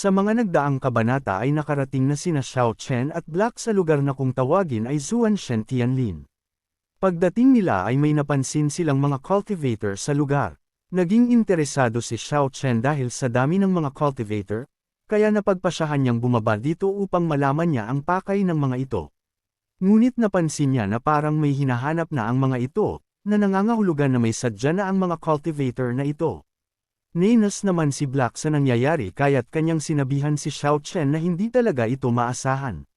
Sa mga nagdaang kabanata ay nakarating na sina Xiao Chen at Black sa lugar na kung tawagin ay Zuanshan Tianlin. Pagdating nila ay may napansin silang mga cultivator sa lugar. Naging interesado si Xiao Chen dahil sa dami ng mga cultivator, kaya napagpasyahan niyang bumaba dito upang malaman niya ang pakay ng mga ito. Ngunit napansin niya na parang may hinahanap na ang mga ito, na nangangahulugan na may sadya na ang mga cultivator na ito. Nainis naman si Black sa nangyayari kaya't kanyang sinabihan si Xiao Chen na hindi talaga ito maasahan.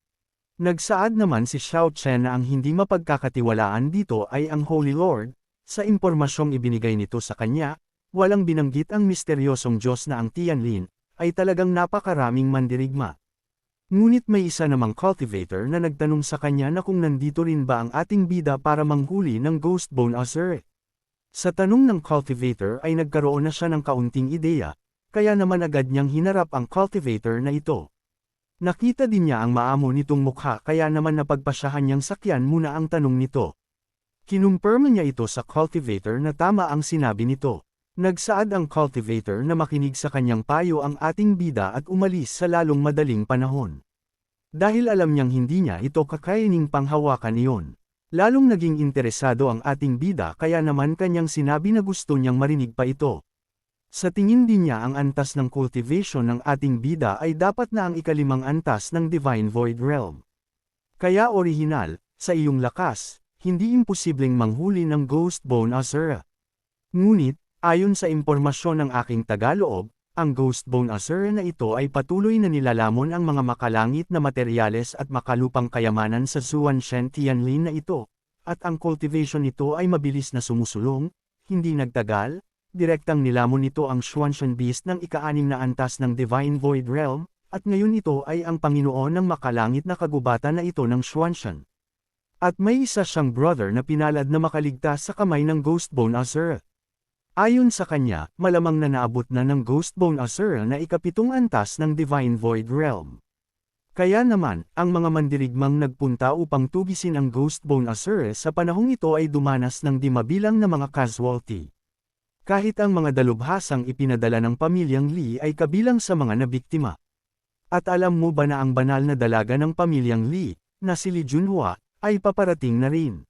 Nagsaad naman si Xiao Chen na ang hindi mapagkakatiwalaan dito ay ang Holy Lord. Sa impormasyong ibinigay nito sa kanya, walang binanggit ang misteryosong Diyos na ang Tianlin, ay talagang napakaraming mandirigma. Ngunit may isa namang cultivator na nagtanong sa kanya na kung nandito rin ba ang ating bida para manghuli ng Ghost Bone Azure. Sa tanong ng cultivator ay nagkaroon na siya ng kaunting ideya, kaya naman agad niyang hinarap ang cultivator na ito. Nakita din niya ang maamo nitong mukha kaya naman napagpasyahan niyang sakyan muna ang tanong nito. Kinumpirma niya ito sa cultivator na tama ang sinabi nito. Nagsaad ang cultivator na makinig sa kanyang payo ang ating bida at umalis sa lalong madaling panahon. Dahil alam niyang hindi niya ito kakayaning panghawakan iyon. Lalong naging interesado ang ating bida kaya naman kanyang sinabi na gusto niyang marinig pa ito. Sa tingin din niya ang antas ng cultivation ng ating bida ay dapat na ang ikalimang antas ng Divine Void Realm. Kaya orihinal, sa iyong lakas, hindi imposibleng manghuli ng Ghost Bone Azure. Ngunit, ayon sa impormasyon ng aking tagaloob, ang Ghost Bone Azure na ito ay patuloy na nilalamon ang mga makalangit na materyales at makalupang kayamanan sa Zuanshan Tianlin na ito, at ang cultivation nito ay mabilis na sumusulong, hindi nagtagal, direktang nilamon nito ang Xuanshan Beast ng ika-6 na antas ng Divine Void Realm, at ngayon ito ay ang Panginoon ng makalangit na kagubatan na ito ng Xuanshan. At may isa siyang brother na pinalad na makaligtas sa kamay ng Ghost Bone Azure. Ayon sa kanya, malamang na naabot na ng Ghost Bone Azure na ika-7 antas ng Divine Void Realm. Kaya naman, ang mga mandirigmang nagpunta upang tugisin ang Ghost Bone Azure sa panahong ito ay dumanas ng di mabilang na mga casualty. Kahit ang mga dalubhasang ipinadala ng pamilyang Li ay kabilang sa mga nabiktima. At alam mo ba na ang banal na dalaga ng pamilyang Li, na si Li Junhua, ay paparating na rin.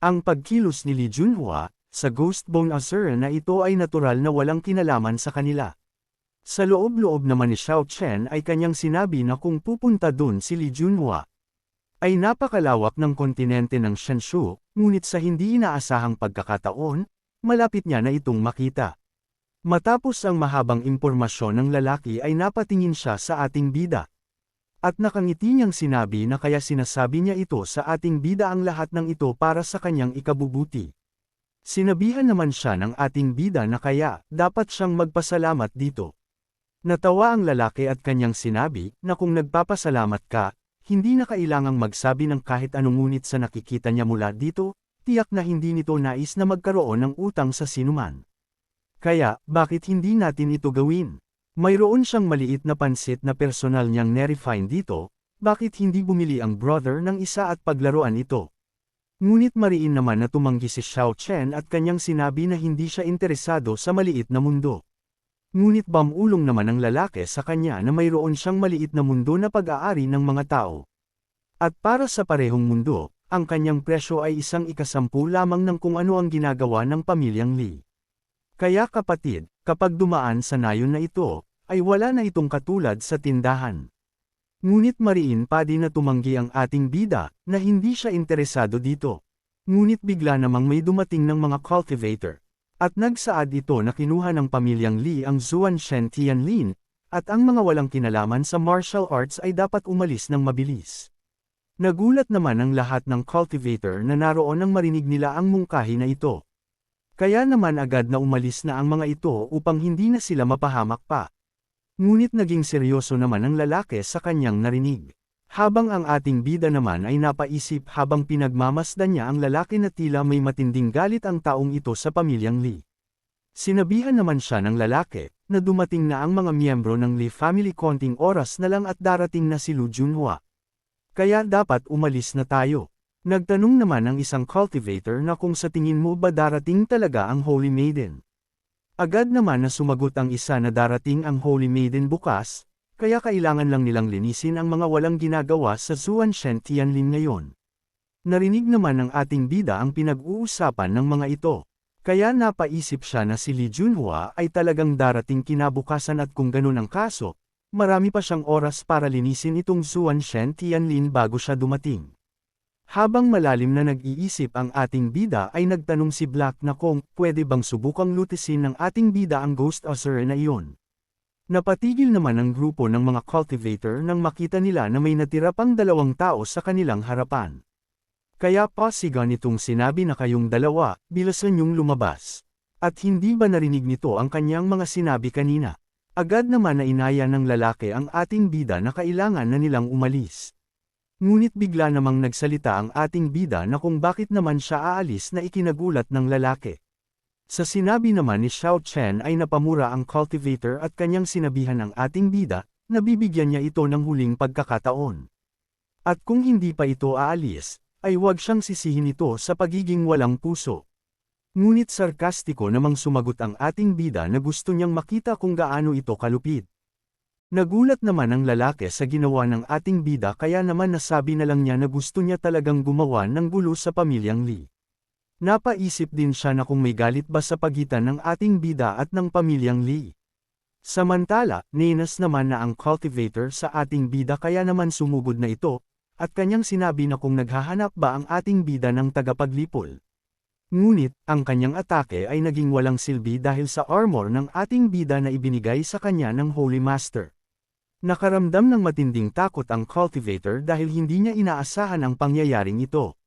Ang pagkilos ni Li Junhua sa Ghost Bone Azure na ito ay natural na walang kinalaman sa kanila. Sa loob-loob naman ni Xiao Chen ay kanyang sinabi na kung pupunta dun si Li Junhua, ay napakalawak ng kontinente ng Shenshu, ngunit sa hindi inaasahang pagkakataon, malapit niya na itong makita. Matapos ang mahabang impormasyon ng lalaki ay napatingin siya sa ating bida. At nakangiti niyang sinabi na kaya sinasabi niya ito sa ating bida ang lahat ng ito para sa kanyang ikabubuti. Sinabihan naman siya ng ating bida na kaya, dapat siyang magpasalamat dito. Natawa ang lalaki at kanyang sinabi, na kung nagpapasalamat ka, hindi na kailangang magsabi ng kahit anong ngunit sa nakikita niya mula dito, tiyak na hindi nito nais na magkaroon ng utang sa sinuman. Kaya, bakit hindi natin ito gawin? Mayroon siyang maliit na pansit na personal niyang nerefine dito, bakit hindi bumili ang brother ng isa at paglaruan ito? Ngunit mariin naman na tumanggi si Xiao Chen at kanyang sinabi na hindi siya interesado sa maliit na mundo. Ngunit bamulong naman ang lalaki sa kanya na mayroon siyang maliit na mundo na pag-aari ng mga tao. At para sa parehong mundo, ang kanyang presyo ay 1/10 lamang ng kung ano ang ginagawa ng pamilyang Li. Kaya kapatid, kapag dumaan sa nayon na ito, ay wala na itong katulad sa tindahan. Ngunit mariin pa din na tumanggi ang ating bida, na hindi siya interesado dito. Ngunit bigla namang may dumating ng mga cultivator. At nagsaad ito na kinuha ng pamilyang Li ang Zuanshan Tianlin, at ang mga walang kinalaman sa martial arts ay dapat umalis ng mabilis. Nagulat naman ang lahat ng cultivator na naroon nang marinig nila ang mungkahi na ito. Kaya naman agad na umalis na ang mga ito upang hindi na sila mapahamak pa. Ngunit naging seryoso naman ang lalaki sa kanyang narinig. Habang ang ating bida naman ay napaisip habang pinagmamasdan niya ang lalaki na tila may matinding galit ang taong ito sa pamilyang Li. Sinabihan naman siya ng lalaki, na dumating na ang mga miyembro ng Li family konting oras na lang at darating na si Lu Junhua. Kaya dapat umalis na tayo. Nagtanong naman ang isang cultivator na kung sa tingin mo ba darating talaga ang Holy Maiden. Agad naman na sumagot ang isa na darating ang Holy Maiden bukas, kaya kailangan lang nilang linisin ang mga walang ginagawa sa Zuanshen Tianlin ngayon. Narinig naman ng ating bida ang pinag-uusapan ng mga ito. Kaya napaisip siya na si Li Junhua ay talagang darating kinabukasan at kung ganun ang kaso, marami pa siyang oras para linisin itong Zuanshen Tianlin bago siya dumating. Habang malalim na nag-iisip ang ating bida ay nagtanong si Black na kung pwede bang subukang lutisin ng ating bida ang Ghost User na iyon. Napatigil naman ang grupo ng mga cultivator nang makita nila na may natira pang 2 tao sa kanilang harapan. Kaya pasigan nitong sinabi na kayong dalawa, bilasan niyong lumabas. At hindi ba narinig nito ang kanyang mga sinabi kanina? Agad naman na inaya ng lalaki ang ating bida na kailangan na nilang umalis. Ngunit bigla namang nagsalita ang ating bida na kung bakit naman siya aalis na ikinagulat ng lalaki. Sa sinabi naman ni Xiao Chen ay napamura ang cultivator at kanyang sinabihan ang ating bida, na bibigyan niya ito ng huling pagkakataon. At kung hindi pa ito aalis, ay huwag siyang sisihin ito sa pagiging walang puso. Ngunit sarkastiko namang sumagot ang ating bida na gusto niyang makita kung gaano ito kalupit. Nagulat naman ang lalaki sa ginawa ng ating bida kaya naman nasabi na lang niya na gusto niya talagang gumawa ng gulo sa pamilyang Li. Napaisip din siya na kung may galit ba sa pagitan ng ating bida at ng pamilyang Li. Samantala, ninas naman na ang cultivator sa ating bida kaya naman sumugod na ito, at kanyang sinabi na kung naghahanap ba ang ating bida ng tagapaglipol. Ngunit, ang kanyang atake ay naging walang silbi dahil sa armor ng ating bida na ibinigay sa kanya ng Holy Master. Nakaramdam ng matinding takot ang cultivator dahil hindi niya inaasahan ang pangyayaring ito.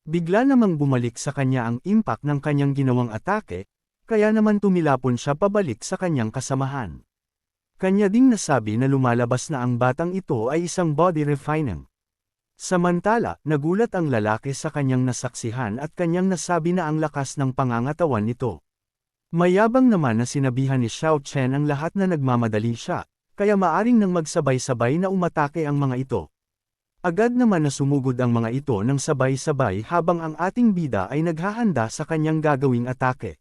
Bigla namang bumalik sa kanya ang impact ng kanyang ginawang atake, kaya naman tumilapon siya pabalik sa kanyang kasamahan. Kanya ding nasabi na lumalabas na ang batang ito ay isang body refining. Samantala, nagulat ang lalaki sa kanyang nasaksihan at kanyang nasabi na ang lakas ng pangangatawan nito. Mayabang naman na sinabihan ni Xiao Chen ang lahat na nagmamadali siya, kaya maaring nang magsabay-sabay na umatake ang mga ito. Agad naman na sumugod ang mga ito ng sabay-sabay habang ang ating bida ay naghahanda sa kanyang gagawing atake.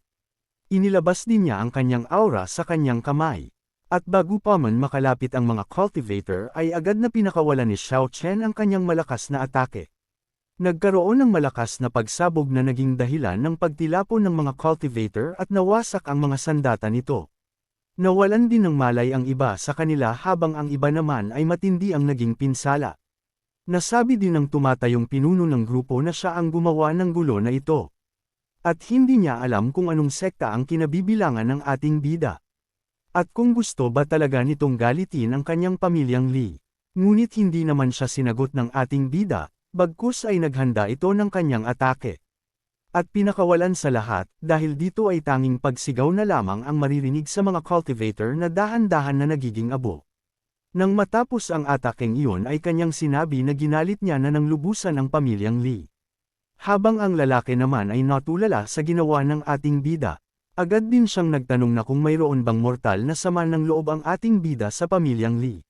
Inilabas din niya ang kanyang aura sa kanyang kamay. At bago pa man makalapit ang mga cultivator ay agad na pinakawalan ni Xiao Chen ang kanyang malakas na atake. Nagkaroon ng malakas na pagsabog na naging dahilan ng pagtilapon ng mga cultivator at nawasak ang mga sandata nito. Nawalan din ng malay ang iba sa kanila habang ang iba naman ay matindi ang naging pinsala. Nasabi din ng tumatayong pinuno ng grupo na siya ang gumawa ng gulo na ito. At hindi niya alam kung anong sekta ang kinabibilangan ng ating bida. At kung gusto ba talaga nitong galitin ang kanyang pamilyang Li. Ngunit hindi naman siya sinagot ng ating bida, bagkus ay naghanda ito ng kanyang atake. At pinakawalan sa lahat, dahil dito ay tanging pagsigaw na lamang ang maririnig sa mga cultivator na dahan-dahan na nagiging abo. Nang matapos ang atakeng iyon ay kanyang sinabi na ginalit niya na ng lubusan ang pamilyang Li. Habang ang lalaki naman ay natulala sa ginawa ng ating bida, agad din siyang nagtanong na kung mayroon bang mortal na sama ng loob ang ating bida sa pamilyang Li.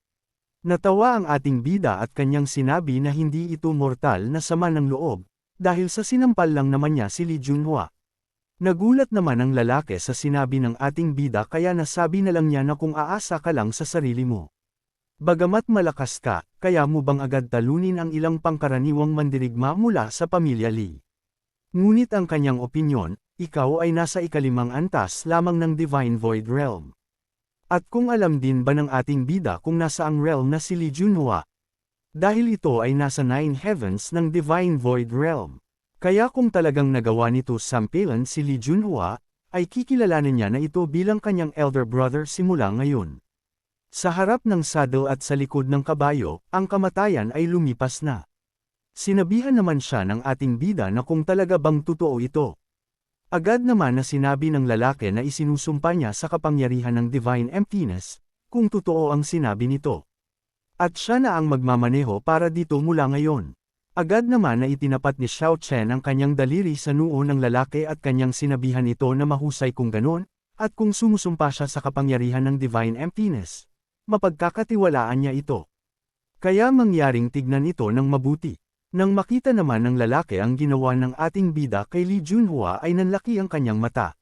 Natawa ang ating bida at kanyang sinabi na hindi ito mortal na sama ng loob, dahil sa sinampal lang naman niya si Li Junhua. Nagulat naman ang lalaki sa sinabi ng ating bida kaya nasabi na lang niya na kung aasa ka lang sa sarili mo. Bagamat malakas ka, kaya mo bang agad talunin ang ilang pangkaraniwang mandirigma mula sa pamilya Li? Ngunit ang kanyang opinyon, ikaw ay nasa ikalimang antas lamang ng Divine Void Realm. At kung alam din ba ng ating bida kung nasa ang realm na si Li Junhua? Dahil ito ay nasa 9 heavens ng Divine Void Realm. Kaya kung talagang nagawa nito sampilan si Li Junhua, ay kikilalanin niya na ito bilang kanyang elder brother simula ngayon. Sa harap ng saddle at sa likod ng kabayo, ang kamatayan ay lumipas na. Sinabihan naman siya ng ating bida na kung talaga bang totoo ito. Agad naman na sinabi ng lalaki na isinusumpa niya sa kapangyarihan ng Divine Emptiness, kung totoo ang sinabi nito. At siya na ang magmamaneho para dito mula ngayon. Agad naman na itinapat ni Xiao Chen ang kanyang daliri sa noo ng lalaki at kanyang sinabihan ito na mahusay kung ganon, at kung sumusumpa siya sa kapangyarihan ng Divine Emptiness, mapagkakatiwalaan niya ito. Kaya mangyaring tignan ito ng mabuti. Nang makita naman ng lalaki ang ginawa ng ating bida kay Li Junhua ay nanlaki ang kanyang mata.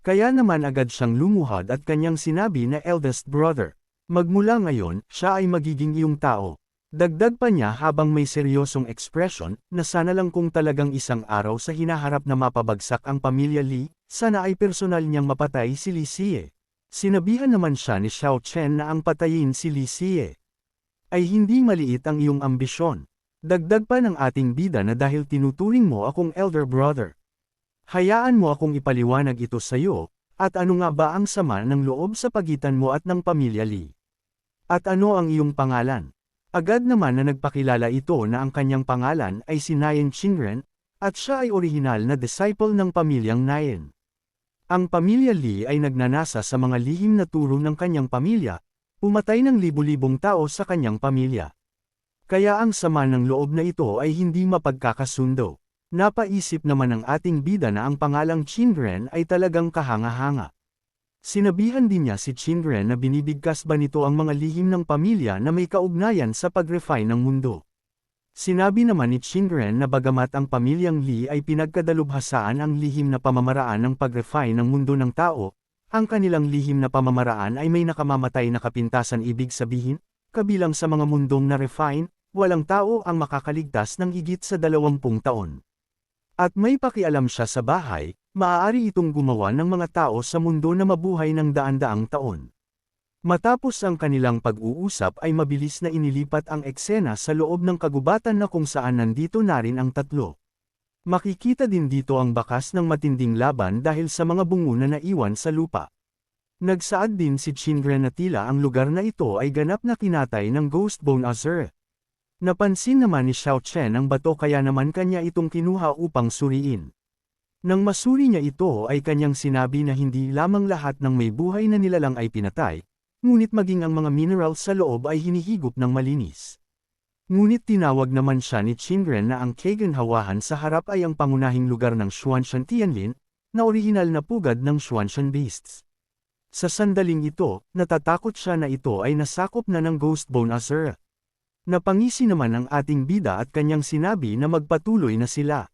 Kaya naman agad siyang lumuhad at kanyang sinabi na eldest brother, Magmula ngayon, siya ay magiging iyong tao. Dagdag pa niya habang may seryosong ekspresyon, na sana lang kung talagang isang araw sa hinaharap na mapabagsak ang pamilya Lee, sana ay personal niyang mapatay si Lee Sie. Sinabihan naman siya ni Xiao Chen na ang patayin si Lee Sie ay hindi maliit ang iyong ambisyon. Dagdag pa ng ating bida na dahil tinuturing mo akong elder brother. Hayaan mo akong ipaliwanag ito sa iyo, at ano nga ba ang sama ng loob sa pagitan mo at ng pamilya Lee? At ano ang iyong pangalan? Agad naman na nagpakilala ito na ang kanyang pangalan ay si Nayen Qingren, at siya ay orihinal na disciple ng pamilyang Nayen. Ang pamilya Lee ay nagnanasa sa mga lihim na turo ng kanyang pamilya, pumatay ng libu-libong tao sa kanyang pamilya. Kaya ang sama ng loob na ito ay hindi mapagkakasundo. Napaisip naman ng ating bida na ang pangalang Qingren ay talagang kahanga-hanga. Sinabihan din niya si Qingren na binibigkas ba nito ang mga lihim ng pamilya na may kaugnayan sa pag-refine ng mundo. Sinabi naman ni Qingren na bagamat ang pamilyang Lee ay pinagkadalubhasaan ang lihim na pamamaraan ng pag-refine ng mundo ng tao, ang kanilang lihim na pamamaraan ay may nakamamatay na kapintasan, ibig sabihin, kabilang sa mga mundong na-refine, walang tao ang makakaligtas ng higit sa 20 taon. At may pakialam siya sa bahay, maaari itong gumawa ng mga tao sa mundo na mabuhay ng daan-daang taon. Matapos ang kanilang pag-uusap ay mabilis na inilipat ang eksena sa loob ng kagubatan na kung saan nandito na rin ang tatlo. Makikita din dito ang bakas ng matinding laban dahil sa mga bungo na naiwan sa lupa. Nagsaad din si Qingren na tila ang lugar na ito ay ganap na kinatay ng Ghost Bone Azure. Napansin naman ni Xiao Chen ang bato kaya naman kanya itong kinuha upang suriin. Nang masuri niya ito ay kanyang sinabi na hindi lamang lahat ng may buhay na nilalang ay pinatay, ngunit maging ang mga minerals sa loob ay hinihigop ng malinis. Ngunit tinawag naman siya ni Qingren na ang Kagenhawahan sa harap ay ang pangunahing lugar ng Xuanshan Tianlin, na orihinal na pugad ng Xuanshan Beasts. Sa sandaling ito, natatakot siya na ito ay nasakop na ng Ghost Bone Azure. Napangisi naman ang ating bida at kanyang sinabi na magpatuloy na sila.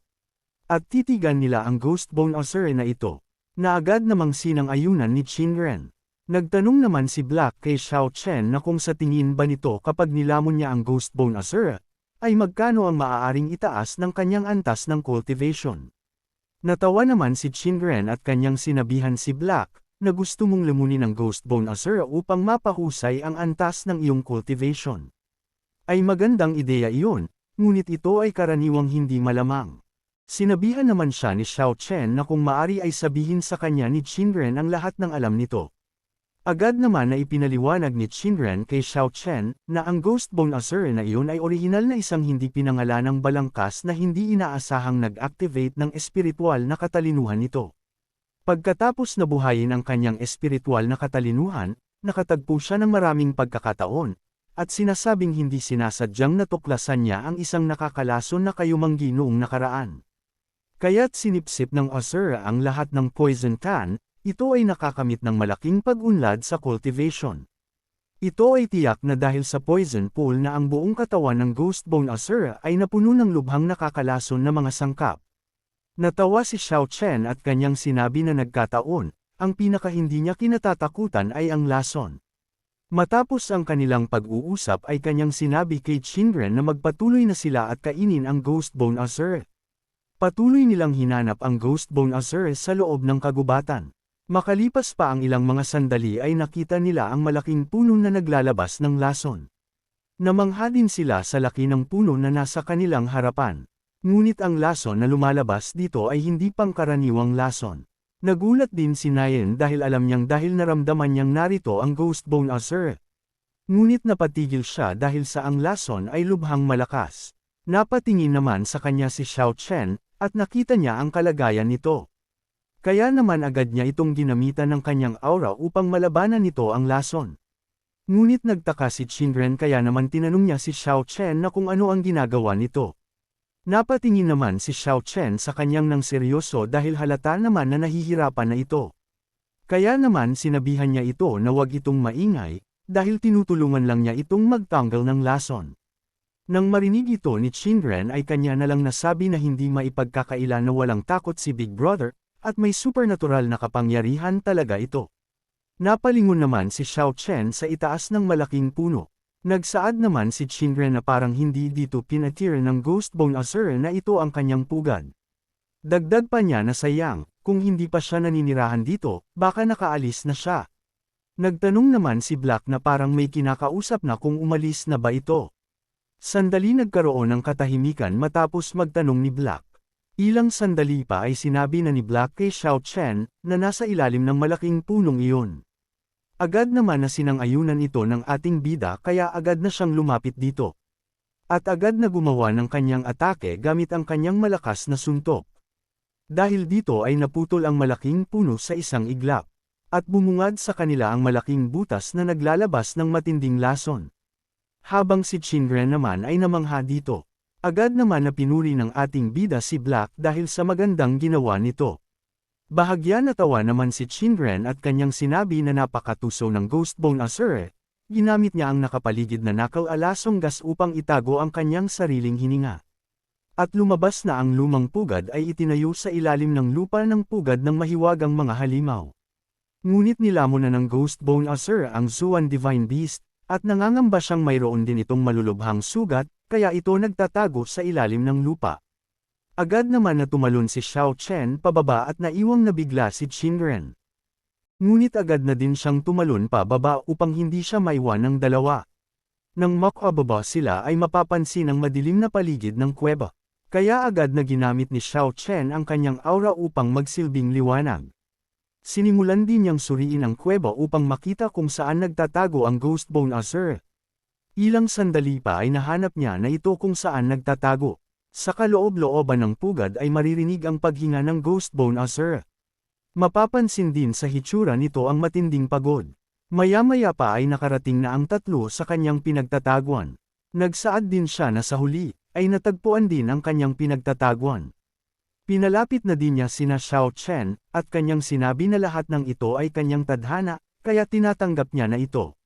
At titigan nila ang Ghost Bone Azure na ito, na agad namang sinang-ayunan ni Qingren. Nagtanong naman si Black kay Xiao Chen na kung sa tingin ba nito kapag nilamon niya ang Ghost Bone Azure, ay magkano ang maaaring itaas ng kanyang antas ng cultivation. Natawa naman si Qingren at kanyang sinabihan si Black, na gusto mong lamunin ang Ghost Bone Azure upang mapahusay ang antas ng iyong cultivation. Ay magandang ideya iyon, ngunit ito ay karaniwang hindi malamang. Sinabihan naman siya ni Xiao Chen na kung maari ay sabihin sa kanya ni Qingren ang lahat ng alam nito. Agad naman na ipinaliwanag ni Qingren kay Xiao Chen na ang Ghost Bone Azure na iyon ay orihinal na isang hindi pinangalanang balangkas na hindi inaasahang nag-activate ng espiritual na katalinuhan nito. Pagkatapos na buhayin ang kanyang espiritual na katalinuhan, nakatagpo siya ng maraming pagkakataon, at sinasabing hindi sinasadyang natuklasan niya ang isang nakakalason na kayumanggi noong nakaraan. Kaya't sinipsip ng Azure ang lahat ng poison can, ito ay nakakamit ng malaking pag-unlad sa cultivation. Ito ay tiyak na dahil sa poison pool na ang buong katawan ng Ghost Bone Azure ay napuno ng lubhang nakakalason na mga sangkap. Natawa si Xiao Chen at kanyang sinabi na nagkataon, ang pinaka hindi niya kinatatakutan ay ang lason. Matapos ang kanilang pag-uusap ay kanyang sinabi kay Qingren na magpatuloy na sila at kainin ang Ghost Bone Azure. Patuloy nilang hinanap ang Ghost Bone Azure sa loob ng kagubatan. Makalipas pa ang ilang mga sandali ay nakita nila ang malaking puno na naglalabas ng lason. Namangha din sila sa laki ng puno na nasa kanilang harapan. Ngunit ang lason na lumalabas dito ay hindi pangkaraniwang lason. Nagulat din si Nayen dahil alam niyang dahil naramdaman niyang narito ang Ghost Bone Azure. Ngunit napatigil siya dahil sa ang lason ay lubhang malakas. Napatingin naman sa kanya si Xiao Chen, at nakita niya ang kalagayan nito. Kaya naman agad niya itong ginamitan ng kanyang aura upang malabanan nito ang lason. Ngunit nagtaka si Qingren kaya naman tinanong niya si Xiao Chen na kung ano ang ginagawa nito. Napatingin naman si Xiao Chen sa kanyang nang seryoso dahil halata naman na nahihirapan na ito. Kaya naman sinabihan niya ito na wag itong maingay, dahil tinutulungan lang niya itong magtanggal ng lason. Nang marinig ito ni Qingren ay kanya na lang nasabi na hindi maipagkakaila na walang takot si Big Brother, at may supernatural na kapangyarihan talaga ito. Napalingon naman si Xiao Chen sa itaas ng malaking puno. Nagsaad naman si Qingren na parang hindi dito pinatir ng Ghost Bone Azure na ito ang kanyang pugad. Dagdag pa niya na sayang, kung hindi pa siya naninirahan dito, baka nakaalis na siya. Nagtanong naman si Black na parang may kinakausap na kung umalis na ba ito. Sandali nagkaroon ng katahimikan matapos magtanong ni Black. Ilang sandali pa ay sinabi na ni Black kay Xiao Chen na nasa ilalim ng malaking punong iyon. Agad naman na sinang-ayunan ito ng ating bida kaya agad na siyang lumapit dito. At agad na gumawa ng kanyang atake gamit ang kanyang malakas na suntok. Dahil dito ay naputol ang malaking puno sa isang iglap. At bumungad sa kanila ang malaking butas na naglalabas ng matinding lason. Habang si Qingren naman ay namangha dito. Agad naman na pinuri ng ating bida si Black dahil sa magandang ginawa nito. Bahagya natawa naman si Qingren at kanyang sinabi na napakatuso ng Ghost Bone Azure. Ginamit niya ang nakapaligid na knuckle alasong gas upang itago ang kanyang sariling hininga. At lumabas na ang lumang pugad ay itinayo sa ilalim ng lupa ng pugad ng mahiwagang mga halimaw. Ngunit nilamon na ng Ghost Bone Azure ang Zuan Divine Beast, at nangangamba siyang mayroon din itong malulubhang sugat, kaya ito nagtatago sa ilalim ng lupa. Agad naman na tumalon si Xiao Chen pababa at naiwang nabigla si Qingren. Ngunit agad na din siyang tumalon pababa upang hindi siya maiwan ng dalawa. Nang makababa sila ay mapapansin ang madilim na paligid ng kuweba. Kaya agad na ginamit ni Xiao Chen ang kanyang aura upang magsilbing liwanag. Sinimulan din niyang suriin ang kuweba upang makita kung saan nagtatago ang Ghost Bone Azure. Ilang sandali pa ay nahanap niya na ito kung saan nagtatago. Sa kaloob-looban ng pugad ay maririnig ang paghinga ng Ghost Bone Azure. Mapapansin din sa hitsura nito ang matinding pagod. Maya-maya pa ay nakarating na ang tatlo sa kanyang pinagtataguan. Nagsaad din siya na sa huli, ay natagpuan din ang kanyang pinagtataguan. Pinalapit na din niya sina Xiao Chen, at kanyang sinabi na lahat ng ito ay kanyang tadhana, kaya tinatanggap niya na ito.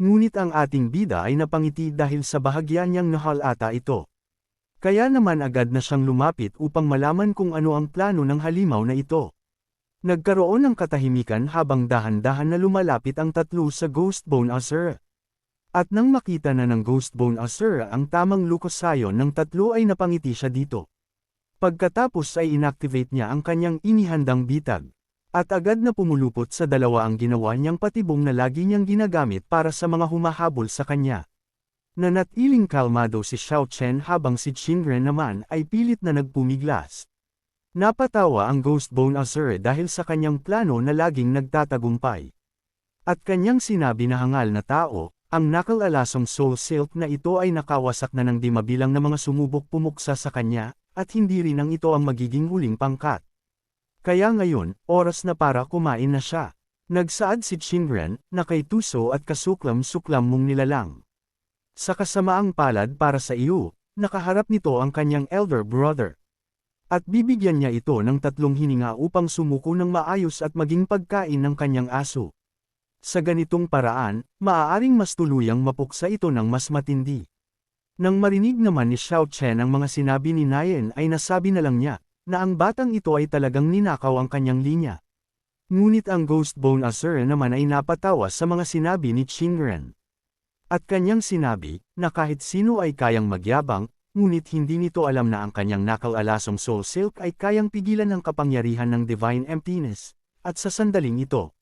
Ngunit ang ating bida ay napangiti dahil sa bahagya niyang nahal ata ito. Kaya naman agad na siyang lumapit upang malaman kung ano ang plano ng halimaw na ito. Nagkaroon ng katahimikan habang dahan-dahan na lumalapit ang tatlo sa Ghost Bone Azure. At nang makita na ng Ghost Bone Azure ang tamang lukosayon ng tatlo ay napangiti siya dito. Pagkatapos ay inactivate niya ang kanyang inihandang bitag. At agad na pumulupot sa dalawa ang ginawa niyang patibong na lagi niyang ginagamit para sa mga humahabol sa kanya. Nanatiling kalmado si Xiao Chen habang si Qingren naman ay pilit na nagpumiglas. Napatawa ang Ghost Bone Azure dahil sa kanyang plano na laging nagtatagumpay. At kanyang sinabi na hangal na tao, ang knuckle alasong soul silk na ito ay nakawasak na ng di mabilang na mga sumubok pumuksa sa kanya, at hindi rin ang ito ang magiging huling pangkat. Kaya ngayon, oras na para kumain na siya. Nagsaad si Qingren, na kay tuso at kasuklam-suklam mong nilalang. Sa kasamaang palad para sa iyo, nakaharap nito ang kanyang elder brother. At bibigyan niya ito ng 3 hininga upang sumuko ng maayos at maging pagkain ng kanyang aso. Sa ganitong paraan, maaaring mas tuluyang mapuksa ito ng mas matindi. Nang marinig naman ni Xiao Chen ang mga sinabi ni Nayen ay nasabi na lang niya, na ang batang ito ay talagang ninakaw ang kanyang linya. Ngunit ang Ghost Bone Azure naman ay napatawa sa mga sinabi ni Qingren. At kanyang sinabi, na kahit sino ay kayang magyabang, ngunit hindi nito alam na ang kanyang knuckle alasong soul silk ay kayang pigilan ng kapangyarihan ng divine emptiness, at sa sandaling ito.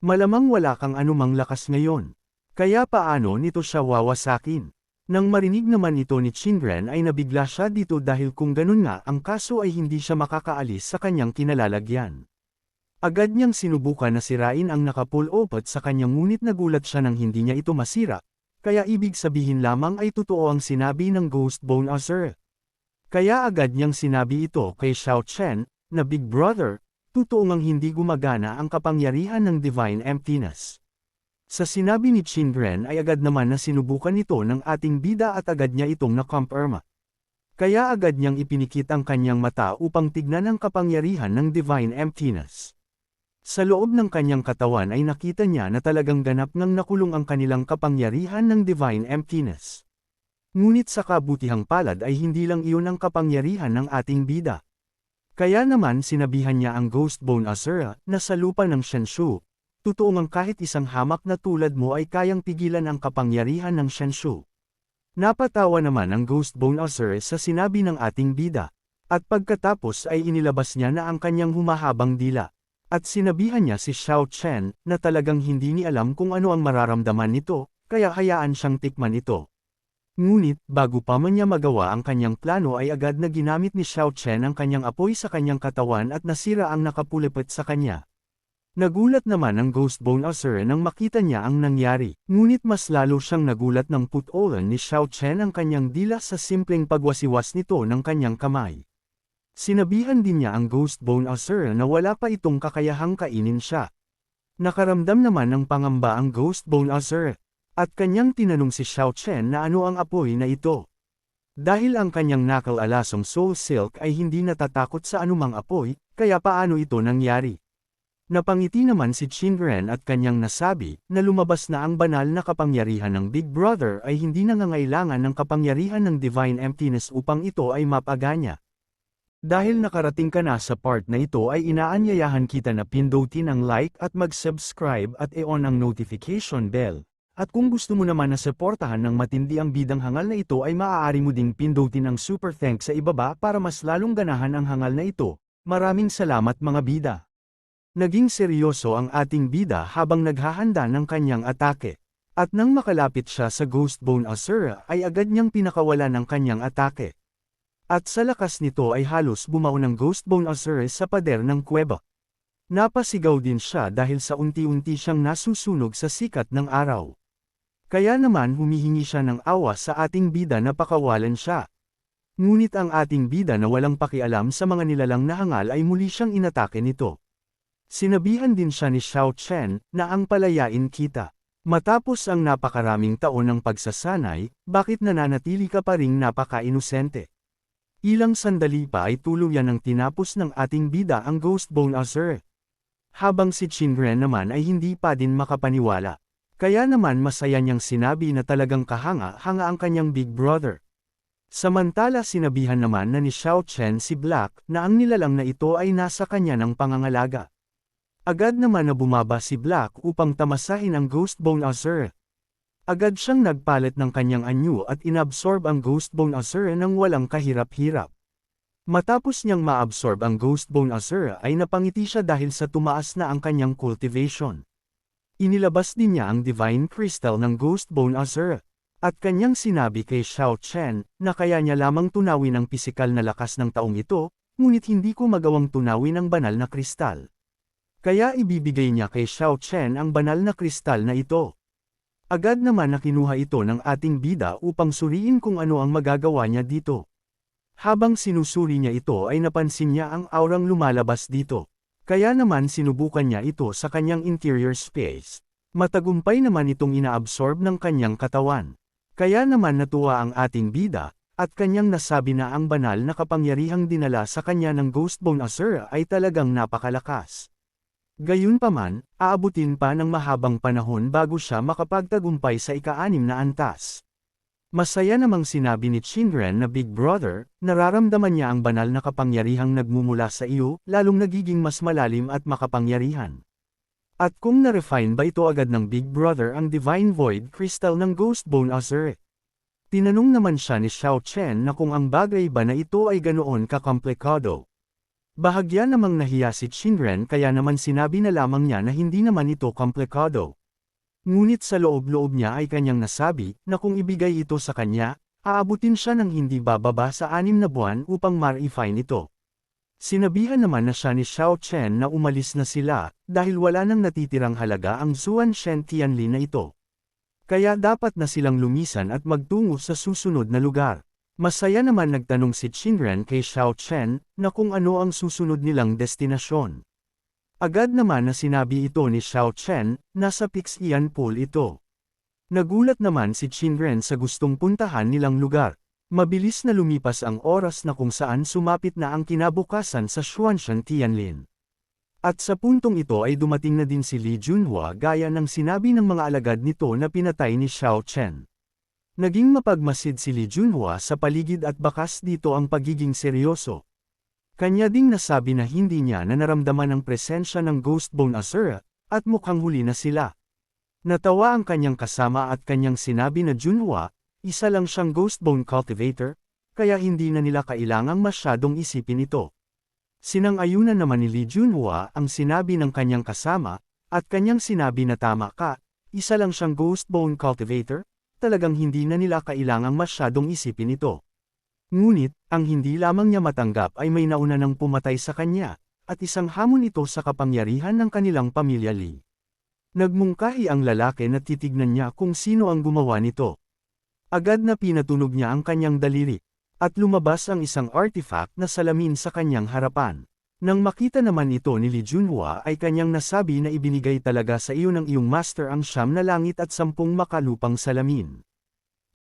Malamang wala kang anumang lakas ngayon. Kaya paano nito siya wawasakin? Nang marinig naman ito ni Qingren ay nabigla siya dito dahil kung ganun nga ang kaso ay hindi siya makakaalis sa kanyang kinalalagyan. Agad niyang sinubukan na sirain ang nakapull-opat sa kanyang ngunit nagulat siya nang hindi niya ito masira. Kaya ibig sabihin lamang ay totoo ang sinabi ng Ghost Bone Azure. Kaya agad niyang sinabi ito kay Xiao Chen, na Big Brother, totoo ngang hindi gumagana ang kapangyarihan ng divine emptiness. Sa sinabi ni Qingren ay agad naman na sinubukan ito ng ating bida at agad niya itong nakumpirma. Kaya agad niyang ipinikit ang kanyang mata upang tignan ang kapangyarihan ng divine emptiness. Sa loob ng kanyang katawan ay nakita niya na talagang ganap ngang nakulong ang kanilang kapangyarihan ng divine emptiness. Ngunit sa kabutihang palad ay hindi lang iyon ang kapangyarihan ng ating bida. Kaya naman sinabihan niya ang Ghost Bone Azure na sa lupa ng Shenshu, totoo ngang kahit isang hamak na tulad mo ay kayang pigilan ang kapangyarihan ng Shenshu. Napatawa naman ang Ghost Bone Osiris sa sinabi ng ating bida. At pagkatapos ay inilabas niya na ang kanyang humahabang dila. At sinabihan niya si Xiao Chen na talagang hindi ni alam kung ano ang mararamdaman nito, kaya hayaan siyang tikman ito. Ngunit, bago pa man niya magawa ang kanyang plano ay agad na ginamit ni Xiao Chen ang kanyang apoy sa kanyang katawan at nasira ang nakapulipot sa kanya. Nagulat naman ang Ghost Bone Osiris nang makita niya ang nangyari, ngunit mas lalo siyang nagulat nang putulan ni Xiao Chen ang kanyang dila sa simpleng pagwasiwas nito ng kanyang kamay. Sinabihan din niya ang Ghost Bone Osiris na wala pa itong kakayahang kainin siya. Nakaramdam naman ng pangamba ang Ghost Bone Osiris, at kanyang tinanong si Xiao Chen na ano ang apoy na ito. Dahil ang kanyang nakal-alasong Soul Silk ay hindi natatakot sa anumang apoy, kaya paano ito nangyari? Napangiti naman si Qingren at kanyang nasabi na lumabas na ang banal na kapangyarihan ng Big Brother ay hindi nangangailangan ng kapangyarihan ng Divine Emptiness upang ito ay mapagana. Dahil nakarating ka na sa part na ito ay inaanyayahan kita na pindutin ang like at mag-subscribe at i-on ang notification bell. At kung gusto mo naman na suportahan ng matindi ang bidang hangal na ito ay maaari mo ding pindutin ang super thanks sa ibaba para mas lalong ganahan ang hangal na ito. Maraming salamat mga bida. Naging seryoso ang ating bida habang naghahanda ng kanyang atake. At nang makalapit siya sa Ghost Bone Osiris ay agad niyang pinakawalan ang kanyang atake. At sa lakas nito ay halos bumao ng Ghost Bone Osiris sa pader ng kuweba. Napasigaw din siya dahil sa unti-unti siyang nasusunog sa sikat ng araw. Kaya naman humihingi siya ng awa sa ating bida na pakawalan siya. Ngunit ang ating bida na walang pakialam sa mga nilalang na hangal ay muli siyang inatake nito. Sinabihan din siya ni Xiao Chen na ang palayain kita. Matapos ang napakaraming taon ng pagsasanay, bakit nananatili ka pa ring napaka-inosente? Ilang sandali pa ay tuluyan ng tinapos ng ating bida ang Ghost Bone Osiris. Habang si Qingren naman ay hindi pa din makapaniwala. Kaya naman masaya niyang sinabi na talagang kahanga-hanga ang kanyang Big Brother. Samantala sinabihan naman na ni Xiao Chen si Black na ang nilalang na ito ay nasa kanya ng pangangalaga. Agad naman na bumaba si Black upang tamasahin ang Ghost Bone Osiris. Agad siyang nagpalit ng kanyang anyo at inabsorb ang Ghost Bone Osiris nang walang kahirap-hirap. Matapos niyang maabsorb ang Ghost Bone Osiris ay napangiti siya dahil sa tumaas na ang kanyang cultivation. Inilabas din niya ang Divine Crystal ng Ghost Bone Osiris. At kanyang sinabi kay Xiao Chen na kaya niya lamang tunawin ang pisikal na lakas ng taong ito, ngunit hindi ko magawang tunawin ang banal na kristal. Kaya ibibigay niya kay Xiao Chen ang banal na kristal na ito. Agad naman na kinuha ito ng ating bida upang suriin kung ano ang magagawa niya dito. Habang sinusuri niya ito ay napansin niya ang aurang lumalabas dito. Kaya naman sinubukan niya ito sa kanyang interior space. Matagumpay naman itong inaabsorb ng kanyang katawan. Kaya naman natuwa ang ating bida, at kanyang nasabi na ang banal na kapangyarihang dinala sa kanya ng Ghost Bone Osiris ay talagang napakalakas. Gayunpaman, aabutin pa ng mahabang panahon bago siya makapagtagumpay sa ika-6 na antas. Masaya namang sinabi ni Qingren na Big Brother, nararamdaman niya ang banal na kapangyarihang nagmumula sa iyo, lalong nagiging mas malalim at makapangyarihan. At kung na-refine ba ito agad ng Big Brother ang Divine Void Crystal ng Ghost Bone Osiris? Tinanong naman siya ni Xiao Chen na kung ang bagay ba na ito ay ganoon kakomplikado. Bahagya namang nahiya si Qingren kaya naman sinabi na lamang niya na hindi naman ito komplikado. Ngunit sa loob-loob niya ay kanyang nasabi na kung ibigay ito sa kanya, aabutin siya ng hindi bababa sa 6 na buwan upang ma-refine ito. Sinabihan naman na siya ni Xiao Chen na umalis na sila dahil wala nang natitirang halaga ang Zuanshen Tianlin na ito. Kaya dapat na silang lumisan at magtungo sa susunod na lugar. Masaya naman nagtanong si Qingren kay Xiao Chen na kung ano ang susunod nilang destinasyon. Agad naman na sinabi ito ni Xiao Chen na sa Pixian Pool ito. Nagulat naman si Qingren sa gustong puntahan nilang lugar. Mabilis na lumipas ang oras na kung saan sumapit na ang kinabukasan sa Xuanshan Tianlin. At sa puntong ito ay dumating na din si Li Junhua gaya ng sinabi ng mga alagad nito na pinatay ni Xiao Chen. Naging mapagmasid si Li Junhua sa paligid at bakas dito ang pagiging seryoso. Kanya ding nasabi na hindi niya na naramdaman ang presensya ng Ghost Bone Osiris, at mukhang huli na sila. Natawa ang kanyang kasama at kanyang sinabi na Junhua, isa lang siyang ghost bone cultivator, kaya hindi na nila kailangang masyadong isipin ito. Sinang-ayunan naman ni Lee Junhua ang sinabi ng kanyang kasama, at kanyang sinabi na tama ka, isa lang siyang ghost bone cultivator, talagang hindi na nila kailangang masyadong isipin ito. Ngunit, ang hindi lamang niya matanggap ay may nauna nang pumatay sa kanya, at isang hamon ito sa kapangyarihan ng kanilang pamilya Lee. Nagmungkahi ang lalaki na titignan niya kung sino ang gumawa nito. Agad na pinatunog niya ang kanyang daliri, at lumabas ang isang artifact na salamin sa kanyang harapan. Nang makita naman ito ni Lee Junhua ay kanyang nasabi na ibinigay talaga sa iyo ng iyong master ang 9 na langit at 10 makalupang salamin.